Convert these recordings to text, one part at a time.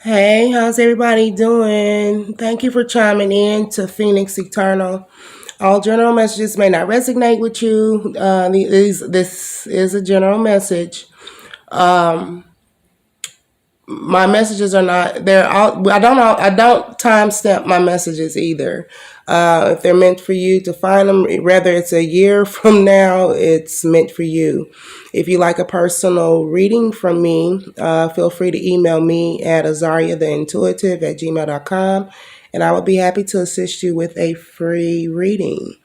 Hey, how's everybody doing? Thank you for chiming in to Phoenix Eternal. All general messages may not resonate with you. This is a general message. My messages are not. They're all. I don't timestamp my messages either. If they're meant for you to find them, whether it's a year from now, it's meant for you. If you like a personal reading from me, feel free to email me at azariatheintuitive@gmail.com, and I would be happy to assist you with a free reading.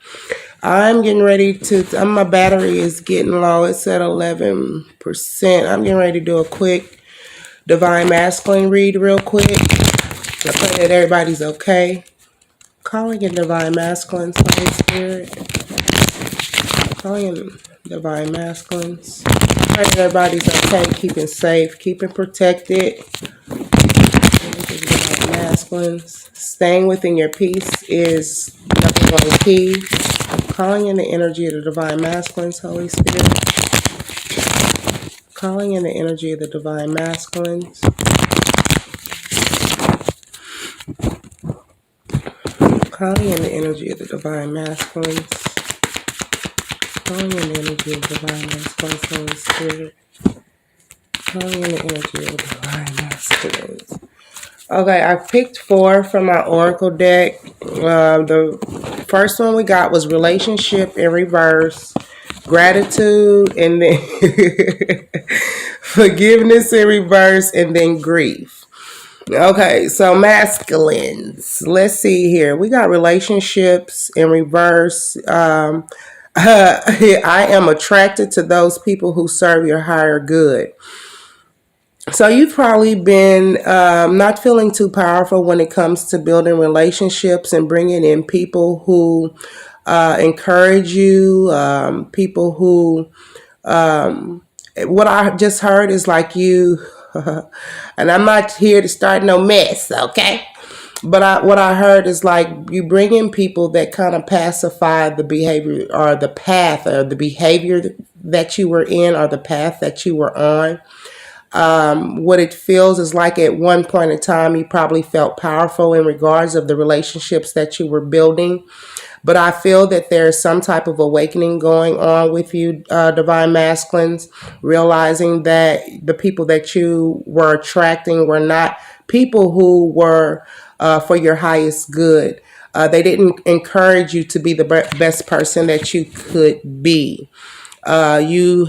I'm getting ready to. My battery is getting low. It's at 11%. I'm getting ready to do a quick Divine Masculine read real quick. I pray that everybody's okay. Calling in Divine Masculines, Holy Spirit. Calling in Divine Masculines. Pray that everybody's okay, keeping safe, keeping protected. Divine Masculines. Staying within your peace is number one key. Calling in the energy of the Divine Masculines, Holy Spirit. Calling in the energy of the Divine Masculines. Calling in the energy of the Divine Masculines. Calling in the energy of the Divine Masculines, Holy Spirit. Calling in the energy of the Divine Masculines. Okay, I picked 4 from my Oracle deck. The first one we got was relationship in reverse, gratitude, and then forgiveness in reverse, and then grief. Okay, so masculines. Let's see here. We got relationships in reverse. I am attracted to those people who serve your higher good. So you've probably been not feeling too powerful when it comes to building relationships and bringing in people who encourage you, people who, what I just heard is like you, and I'm not here to start no mess, okay? But what I heard is like you bring in people that kind of pacify the behavior or the path or the behavior that you were in or the path that you were on. What it feels is like at one point in time you probably felt powerful in regards of the relationships that you were building. But I feel that there's some type of awakening going on with you, Divine Masculines, realizing that the people that you were attracting were not people who were for your highest good. They didn't encourage you to be the best person that you could be. You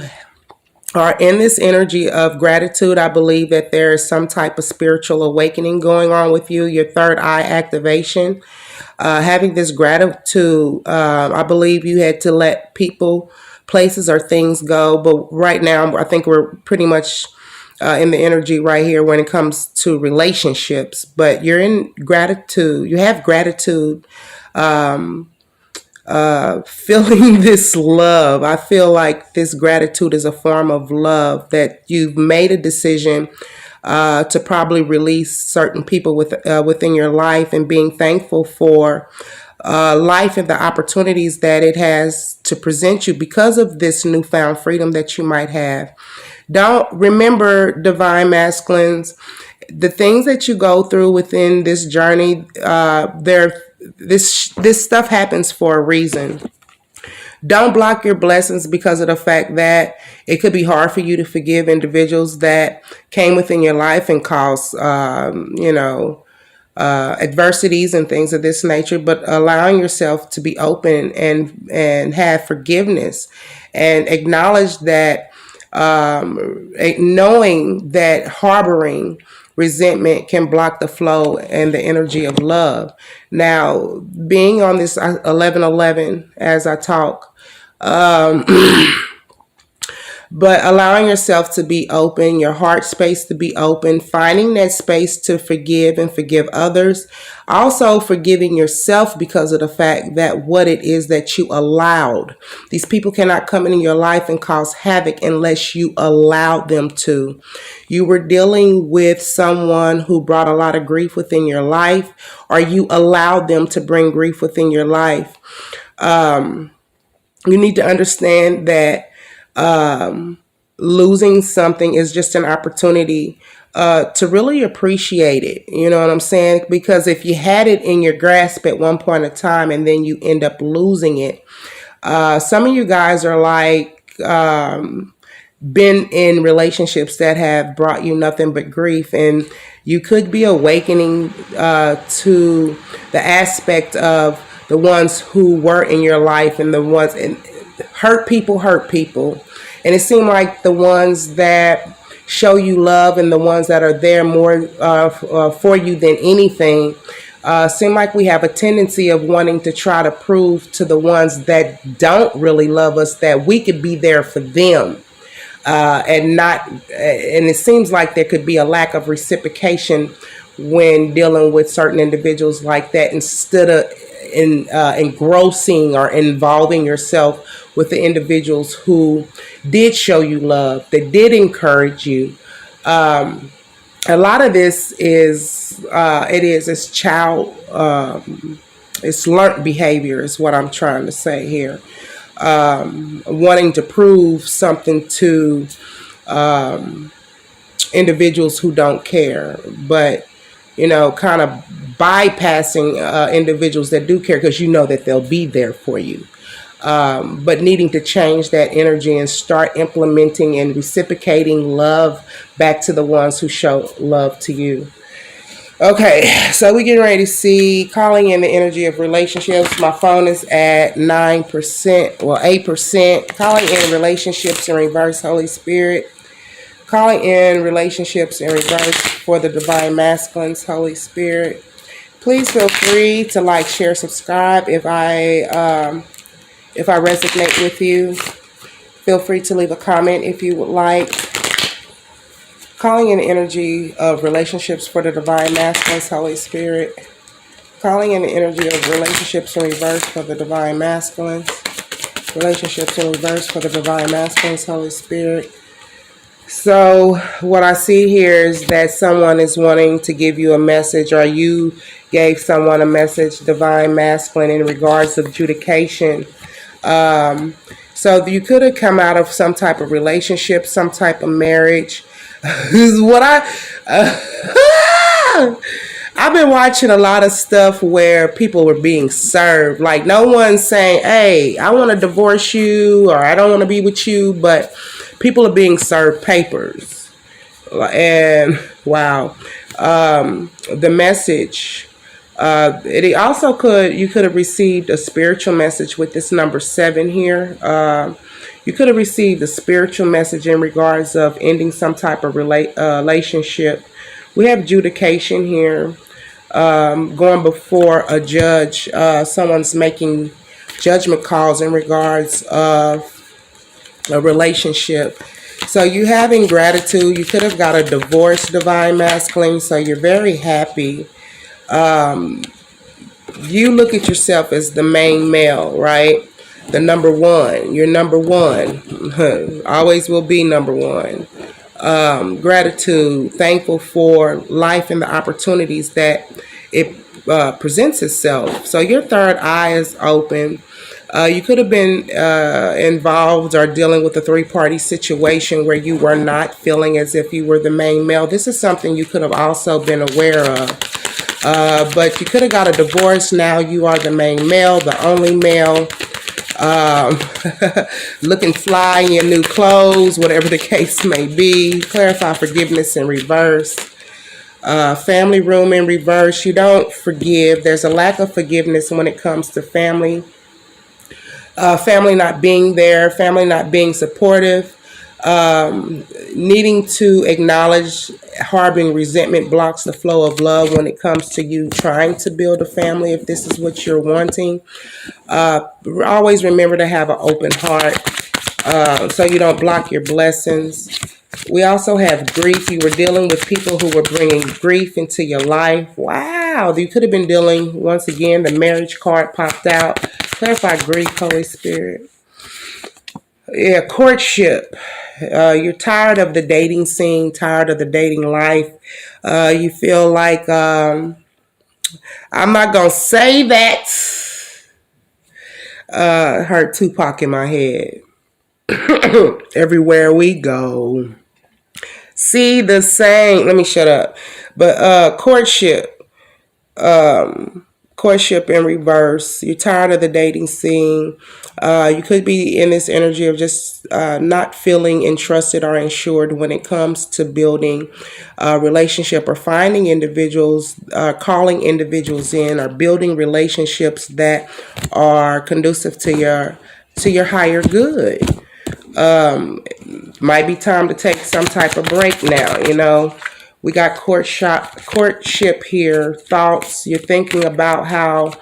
are in this energy of gratitude. I believe that there is some type of spiritual awakening going on with you, your third eye activation. Having this gratitude, I believe you had to let people, places, or things go. But right now, I think we're pretty much in the energy right here when it comes to relationships. But you're in gratitude. You have gratitude. Feeling this love. I feel like this gratitude is a form of love that you've made a decision to probably release certain people within your life and being thankful for life and the opportunities that it has to present you because of this newfound freedom that you might have. Don't remember, Divine Masculines, the things that you go through within this journey, this stuff happens for a reason. Don't block your blessings because of the fact that it could be hard for you to forgive individuals that came within your life and caused, adversities and things of this nature. But allowing yourself to be open and have forgiveness and acknowledge that, knowing that harboring resentment can block the flow and the energy of love. Now, being on this 1111 as I talk, but allowing yourself to be open, your heart space to be open, finding that space to forgive and forgive others. Also forgiving yourself because of the fact that what it is that you allowed. These people cannot come into your life and cause havoc unless you allowed them to. You were dealing with someone who brought a lot of grief within your life, or you allowed them to bring grief within your life. You need to understand that losing something is just an opportunity to really appreciate it. You know what I'm saying? Because if you had it in your grasp at one point in time and then you end up losing it, some of you guys are like, been in relationships that have brought you nothing but grief, and you could be awakening to the aspect of the ones who were in your life, and the ones, and hurt people, and it seemed like the ones that show you love and the ones that are there more for you than anything, seem like we have a tendency of wanting to try to prove to the ones that don't really love us that we could be there for them, and not, and it seems like there could be a lack of reciprocation when dealing with certain individuals like that, instead of engrossing or involving yourself with the individuals who did show you love, that did encourage you. A lot of this is it's child, it's learned behavior is what I'm trying to say here. Wanting to prove something to individuals who don't care, but kind of bypassing individuals that do care, because you know that they'll be there for you. But needing to change that energy and start implementing and reciprocating love back to the ones who show love to you. Okay, so we're getting ready to see calling in the energy of relationships. My phone is at 9%, well, 8%. Calling in relationships in reverse, Holy Spirit. Calling in relationships in reverse for the divine masculines, Holy Spirit. Please feel free to like, share, subscribe if I resonate with you. Feel free to leave a comment if you would like. Calling in the energy of relationships for the divine masculines, Holy Spirit. Calling in the energy of relationships in reverse for the divine masculines. Relationships in reverse for the divine masculines, Holy Spirit. So what I see here is that someone is wanting to give you a message, or you gave someone a message, divine masculine, in regards of adjudication. So you could have come out of some type of relationship, some type of marriage. This is what I've been watching a lot of stuff where people were being served. Like, no one's saying, hey, I want to divorce you, or I don't want to be with you, but people are being served papers. And wow, the message. It also you could have received a spiritual message with this number 7 here. You could have received a spiritual message in regards of ending some type of relationship. We have adjudication here, going before a judge. Someone's making judgment calls in regards of a relationship. So you having gratitude. You could have got a divorce, divine masculine. So you're very happy. You look at yourself as the main male, right? The number one. You're number one. Always will be number one. Gratitude, thankful for life and the opportunities that it presents itself. So your third eye is open. You could have been involved or dealing with a 3-party situation where you were not feeling as if you were the main male. This is something you could have also been aware of. But you could have got a divorce. Now you are the main male, the only male. Looking fly in your new clothes, whatever the case may be. Clarify forgiveness in reverse. Family room in reverse. You don't forgive. There's a lack of forgiveness when it comes to family. Family not being there, family not being supportive, needing to acknowledge harboring resentment blocks the flow of love when it comes to you trying to build a family, if this is what you're wanting. Always remember to have an open heart, so you don't block your blessings. We also have grief. You were dealing with people who were bringing grief into your life. Wow. You could have been dealing, once again, the marriage card popped out. Clarify grief, Holy Spirit. Yeah, courtship. You're tired of the dating scene, tired of the dating life. You feel like, I'm not going to say that. Heard Tupac in my head. Everywhere we go. See the same. Let me shut up. But courtship in reverse. You're tired of the dating scene. You could be in this energy of just not feeling entrusted or insured when it comes to building a relationship or finding individuals, calling individuals in, or building relationships that are conducive to your higher good. Might be time to take some type of break now, you know. We got courtship here. Thoughts. You're thinking about how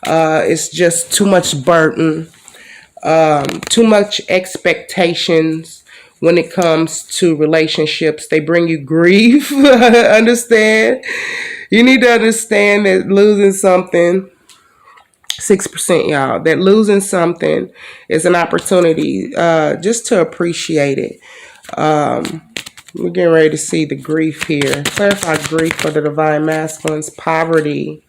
it's just too much burden, too much expectations when it comes to relationships. They bring you grief. Understand? You need to understand that losing something, 6%, y'all, that losing something is an opportunity just to appreciate it. We're getting ready to see the grief here. Clarify grief for the divine masculines. Poverty,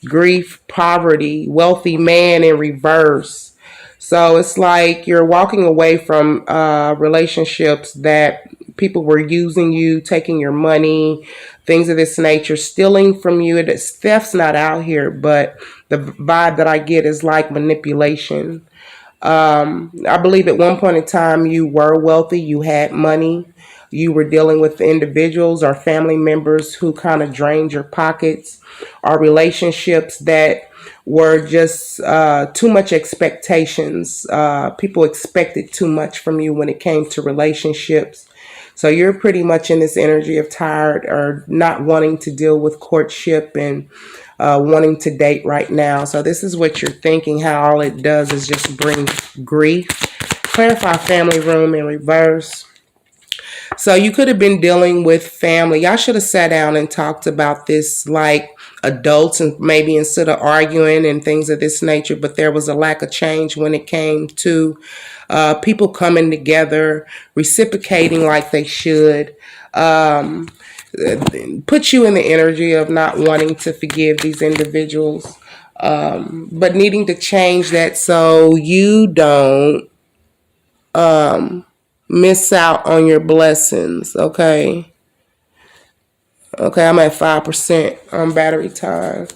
grief, poverty, wealthy man in reverse. So it's like you're walking away from relationships that people were using you, taking your money, things of this nature, stealing from you. Theft's not out here, but the vibe that I get is like manipulation. I believe at one point in time you were wealthy, you had money, you were dealing with individuals or family members who kind of drained your pockets, or relationships that were just too much expectations. People expected too much from you when it came to relationships. So you're pretty much in this energy of tired or not wanting to deal with courtship and wanting to date right now. So this is what you're thinking, how all it does is just bring grief. Clarify family room in reverse. So you could have been dealing with family. Y'all should have sat down and talked about this like adults, and maybe instead of arguing and things of this nature. But there was a lack of change when it came to people coming together, reciprocating like they should. Put you in the energy of not wanting to forgive these individuals, but needing to change that so you don't miss out on your blessings. Okay, I'm at 5% on battery time.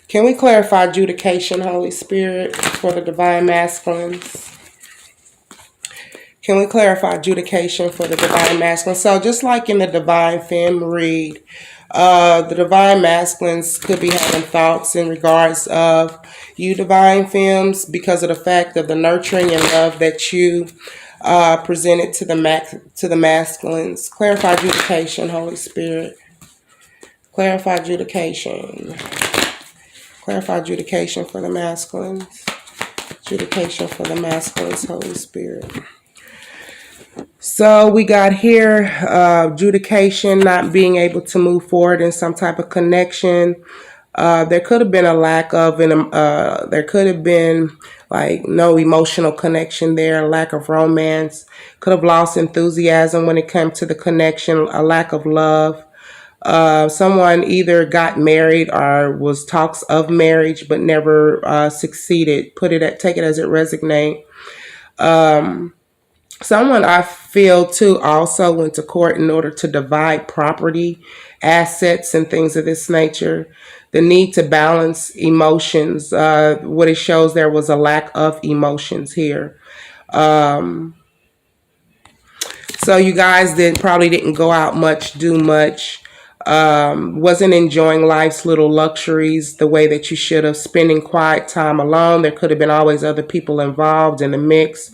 Can we clarify adjudication, Holy Spirit, for the divine masculines? Can we clarify adjudication for the divine masculine? So just like in the divine femme read, the divine masculines could be having thoughts in regards of you divine femmes because of the fact of the nurturing and love that you presented to the masculines. Clarify adjudication, Holy Spirit. Clarify adjudication. Clarify adjudication for the masculines. Adjudication for the masculines, Holy Spirit. So we got here adjudication, not being able to move forward in some type of connection. There could have been a lack of, there could have been like no emotional connection there, lack of romance. Could have lost enthusiasm when it came to the connection, a lack of love. Someone either got married or was talks of marriage but never succeeded. Take it as it resonate. Someone I feel too also went to court in order to divide property, assets, and things of this nature. The need to balance emotions. What it shows, there was a lack of emotions here. So you guys probably didn't go out much, do much. Wasn't enjoying life's little luxuries the way that you should have. Spending quiet time alone. There could have been always other people involved in the mix.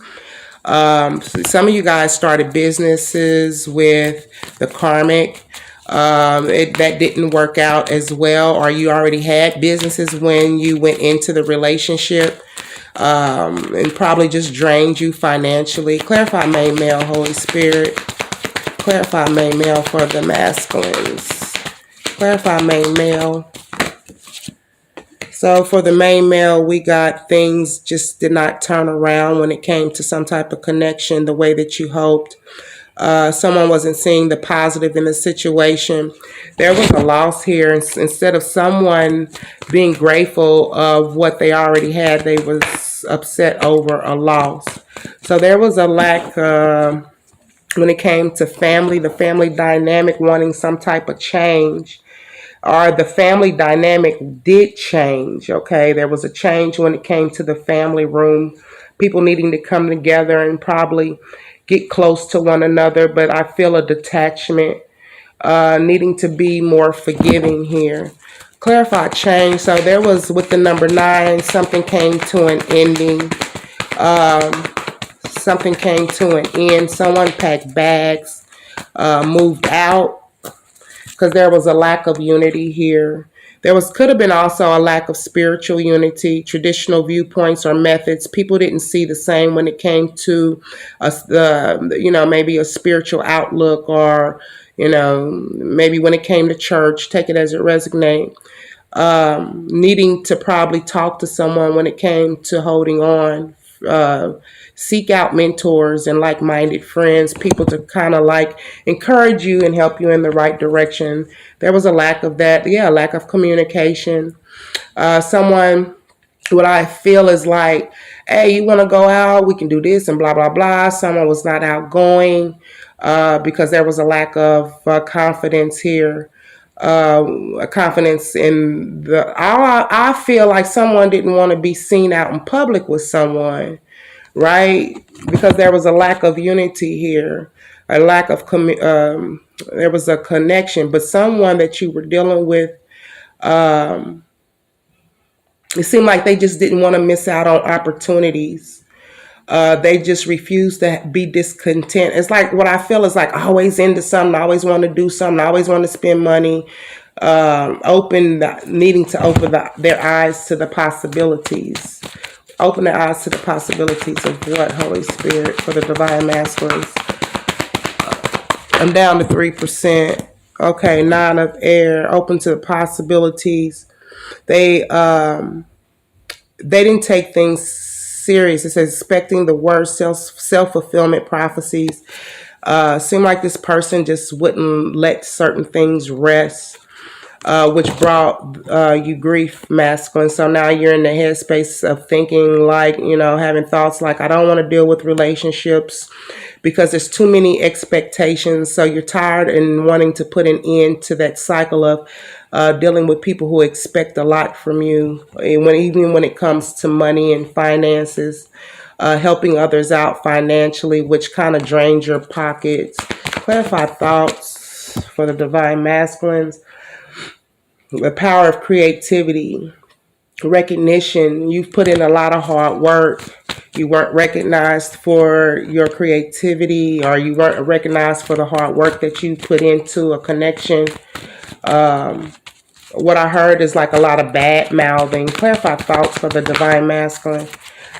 Some of you guys started businesses with the karmic. That didn't work out as well, or you already had businesses when you went into the relationship, and probably just drained you financially. Clarify main male, Holy Spirit. Clarify main male for the masculines. Clarify main male. So for the main male, we got things just did not turn around when it came to some type of connection the way that you hoped. Someone wasn't seeing the positive in the situation. There was a loss here. Instead of someone being grateful of what they already had, they was upset over a loss. So there was a lack when it came to family, the family dynamic wanting some type of change, or the family dynamic did change. Okay, there was a change when it came to the family room, people needing to come together and probably get close to one another, but I feel a detachment, needing to be more forgiving here. Clarify change. So there was, with the number 9, something came to an ending. Something came to an end. Someone packed bags, moved out, because there was a lack of unity here. Could have been also a lack of spiritual unity, traditional viewpoints or methods. People didn't see the same when it came to maybe a spiritual outlook, or maybe when it came to church. Take it as it resonates. Needing to probably talk to someone when it came to holding on. Seek out mentors and like-minded friends, people to kind of like encourage you and help you in the right direction. There was a lack of that. Yeah, lack of communication. Someone, what I feel is like, hey, you want to go out? We can do this and blah, blah, blah. Someone was not outgoing, because there was a lack of confidence here. Confidence in I feel like someone didn't want to be seen out in public with someone, right? Because there was a lack of unity here, a lack of there was a connection, but someone that you were dealing with, it seemed like they just didn't want to miss out on opportunities. They just refuse to be discontent. It's like, what I feel is like, always into something, always want to do something, always want to spend money, needing to open their eyes to the possibilities. Open their eyes to the possibilities of what, Holy Spirit, for the divine masculines. I'm down to 3%. Okay, 9 of air, open to the possibilities. They didn't take things serious. It says expecting the worst, self-fulfillment prophecies. Seemed like this person just wouldn't let certain things rest, which brought you grief, masculine. So now you're in the headspace of thinking like, having thoughts like, I don't want to deal with relationships because there's too many expectations. So you're tired and wanting to put an end to that cycle of dealing with people who expect a lot from you, even when it comes to money and finances, helping others out financially, which kind of drains your pockets. Clarify thoughts for the divine masculines. The power of creativity, recognition. You've put in a lot of hard work. You weren't recognized for your creativity, or you weren't recognized for the hard work that you put into a connection. What I heard is like a lot of bad mouthing. Clarify thoughts for the divine masculine.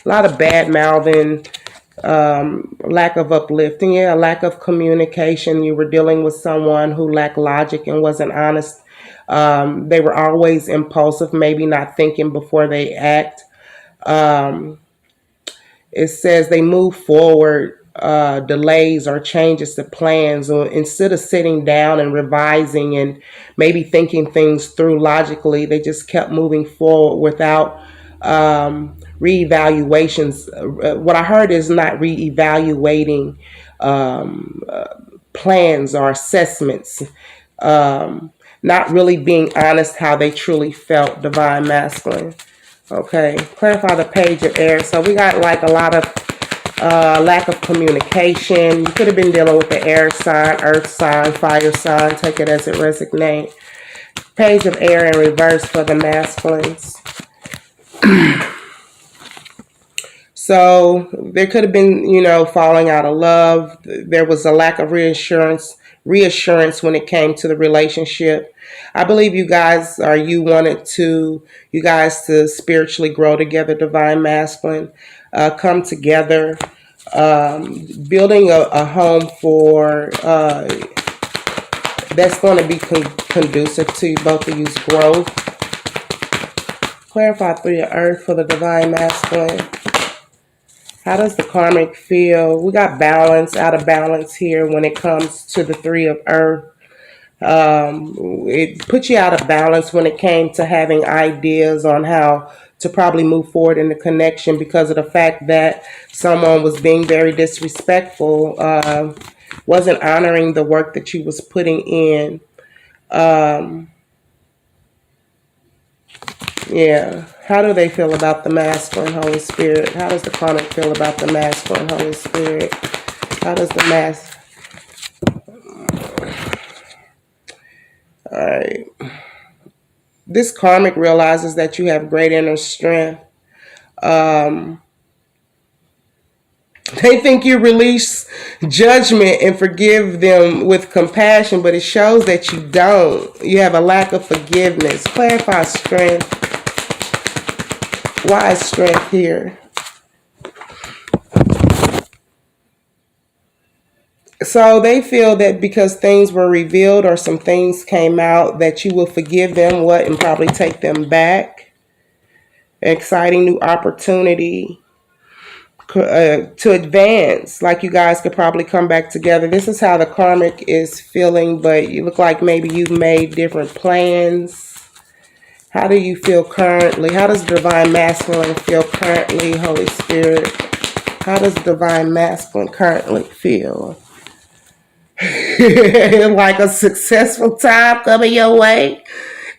A lot of bad mouthing, lack of uplifting, lack of communication. You were dealing with someone who lacked logic and wasn't honest. They were always impulsive, maybe not thinking before they act. It says they move forward, delays or changes to plans, or instead of sitting down and revising and maybe thinking things through logically, they just kept moving forward without reevaluations. What I heard is not reevaluating plans or assessments. Not really being honest how they truly felt, divine masculine. Okay, clarify the page of air. So we got like a lot of lack of communication. You could have been dealing with the air sign, earth sign, fire sign. Take it as it resonates. Page of air in reverse for the masculines. So there could have been, falling out of love. There was a lack of reassurance when it came to the relationship. I believe you guys wanted you guys to spiritually grow together, divine masculine, come together, building a home for that's going to be conducive to both of you's growth. Clarify 3 of earth for the divine masculine. How does the karmic feel? We got balance, out of balance here when it comes to the 3 of earth. It put you out of balance when it came to having ideas on how to probably move forward in the connection, because of the fact that someone was being very disrespectful. wasn't honoring the work that you was putting in. Yeah. How do they feel about the masculine Holy Spirit? How does the karmic feel about the masculine Holy Spirit? How does the All right. This karmic realizes that you have great inner strength. They think you release judgment and forgive them with compassion, but it shows that you don't. You have a lack of forgiveness. Clarify strength. Why is strength here? So they feel that because things were revealed or some things came out, that you will forgive them, what, and probably take them back. Exciting new opportunity to advance. Like you guys could probably come back together. This is how the karmic is feeling, but you look like maybe you've made different plans. How do you feel currently? How does divine masculine feel currently, Holy Spirit? How does divine masculine currently feel? Like a successful time coming your way,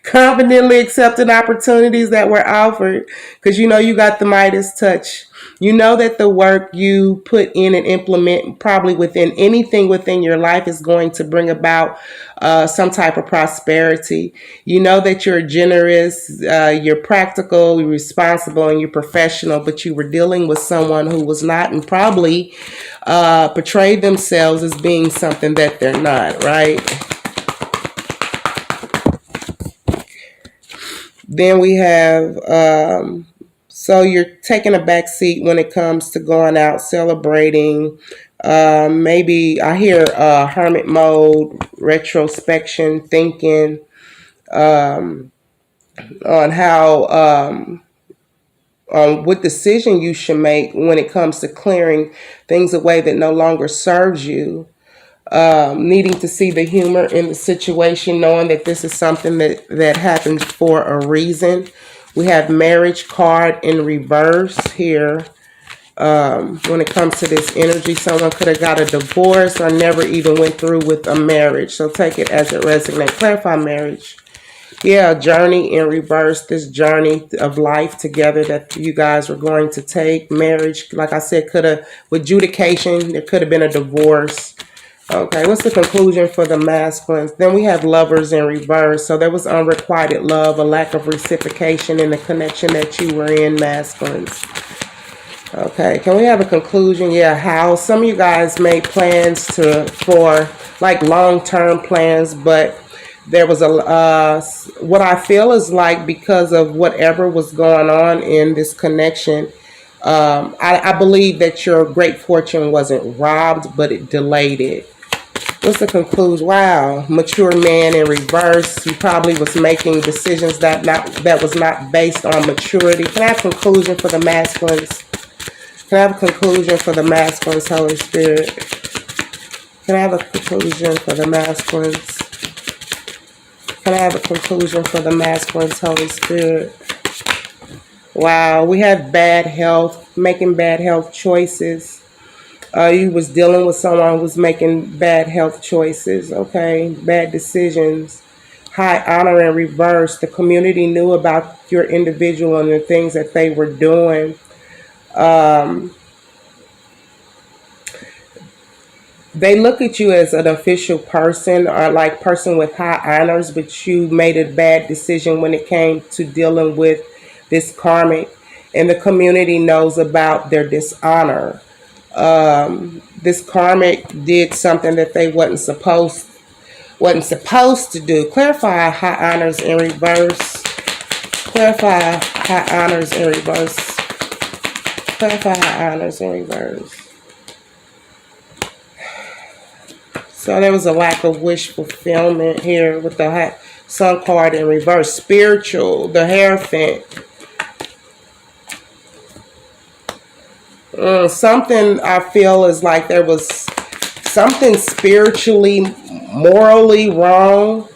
confidently accepting opportunities that were offered, because you know you got the Midas touch. You know that the work you put in and implement probably within anything within your life is going to bring about some type of prosperity. You know that you're generous, you're practical, you're responsible, and you're professional, but you were dealing with someone who was not, and probably portrayed themselves as being something that they're not, right? Then we have, so you're taking a back seat when it comes to going out, celebrating. Maybe I hear hermit mode, retrospection, thinking on how, what decision you should make when it comes to clearing things away that no longer serves you. Needing to see the humor in the situation, knowing that this is something that happens for a reason. We have marriage card in reverse here. When it comes to this energy, someone could have got a divorce or never even went through with a marriage. So take it as it resonates. Clarify marriage. Yeah, journey in reverse. This journey of life together that you guys were going to take. Marriage, like I said, could have, with adjudication, there could have been a divorce. Okay, what's the conclusion for the masculines? Then we have lovers in reverse. So there was unrequited love, a lack of reciprocation in the connection that you were in, masculines. Okay, can we have a conclusion? Yeah, how some of you guys made plans for like long-term plans, but there was a what I feel is like because of whatever was going on in this connection, I believe that your great fortune wasn't robbed, but it delayed it. What's the conclusion? Wow, mature man in reverse. He probably was making decisions that was not based on maturity. Can I have a conclusion for the masculines? Can I have a conclusion for the masculines, Holy Spirit? Can I have a conclusion for the masculines? Can I have a conclusion for the masculines, Holy Spirit? Wow, we have bad health, making bad health choices. You was dealing with someone who was making bad health choices, okay? Bad decisions. High honor in reverse. The community knew about your individual and the things that they were doing. They look at you as an official person or like person with high honors, but you made a bad decision when it came to dealing with this karmic. And the community knows about their dishonor. This karmic did something that they wasn't supposed to do. Clarify high honors in reverse. Clarify high honors in reverse. Clarify high honors in reverse. So there was a lack of wish fulfillment here with the sun card in reverse. Spiritual, the Hierophant. Something I feel is like there was something spiritually, morally wrong.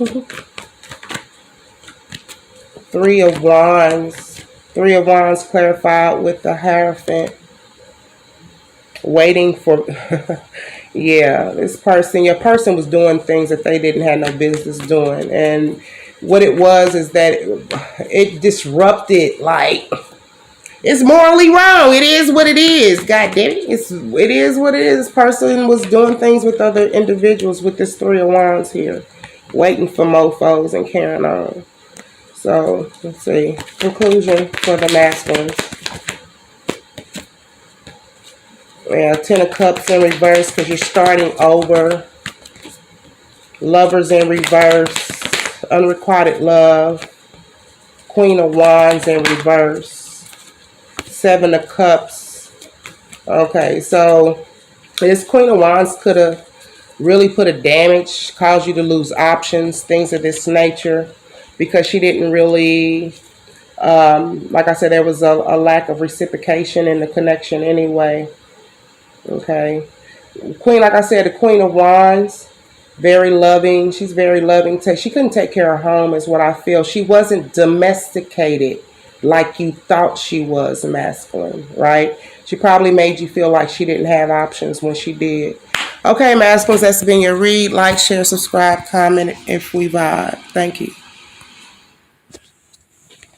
Three of Wands. Three of Wands clarified with the Hierophant. Waiting for... Yeah, this person, your person was doing things that they didn't have no business doing. And what it was is that it disrupted, like, it's morally wrong. It is what it is. God damn it. It is what it is. This person was doing things with other individuals with this Three of Wands here, waiting for mofos and carrying on. So, let's see. Conclusion for the masculine. Yeah, Ten of Cups in reverse because you're starting over. Lovers in reverse. Unrequited love. Queen of Wands in reverse. Seven of Cups. Okay, so this Queen of Wands could have really put a damage, caused you to lose options, things of this nature, because she didn't really, like I said, there was a lack of reciprocation in the connection anyway. Okay. Queen, like I said, the Queen of Wands, very loving. She's very loving. She couldn't take care of home is what I feel. She wasn't domesticated like you thought she was, masculine, right? She probably made you feel like she didn't have options when she did. Okay, masculines, that's been your read. Like, share, subscribe, comment if we vibe. Thank you.